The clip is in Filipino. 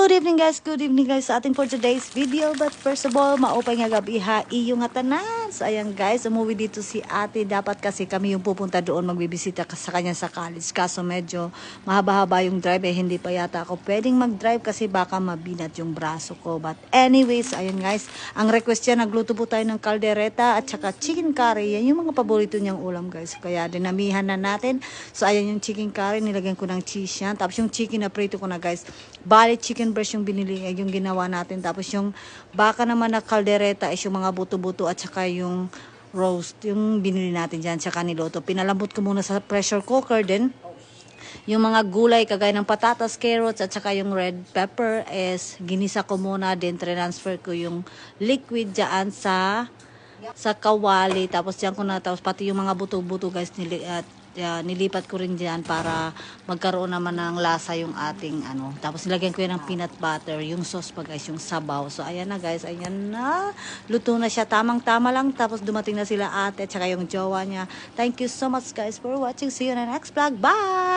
Good evening guys sa ating for today's video. But first of all, maupay nga gabi ha, iyo nga tanan. So ayan guys, umuwi dito si ate. Dapat kasi kami yung pupunta doon, magbibisita sa kanya sa college. Kaso medyo mahaba-haba yung drive, hindi pa yata ako pwedeng mag-drive kasi baka mabinat yung braso ko. But anyways, ayan guys, ang request niya, nagluto po tayo ng kaldereta at saka chicken curry. Yan yung mga paborito niyang ulam guys. Kaya dinamihan na natin. So ayan yung chicken curry, nilagyan ko ng cheese yan. Tapos yung chicken na prito ko na guys, bali chicken breast yung binili, yung ginawa natin. Tapos yung baka naman na kaldereta is yung mga buto-buto at saka yung roast, yung binili natin dyan, saka niloto. Pinalambot ko muna sa pressure cooker din. Yung mga gulay kagaya ng patatas, carrots at saka yung red pepper is ginisa ko muna, then transfer ko yung liquid dyan sa kawali. Tapos dyan ko na, tapos pati yung mga buto-buto guys, nilipat ko rin dyan para magkaroon naman ng lasa yung ating ano. Tapos nilagyan ko yan ng peanut butter, yung sauce pa guys, yung sabaw. So ayan na guys, ayan na. Luto na siya, tamang-tama lang. Tapos dumating na sila ate at saka yung jowa niya. Thank you so much guys for watching. See you in the next vlog. Bye!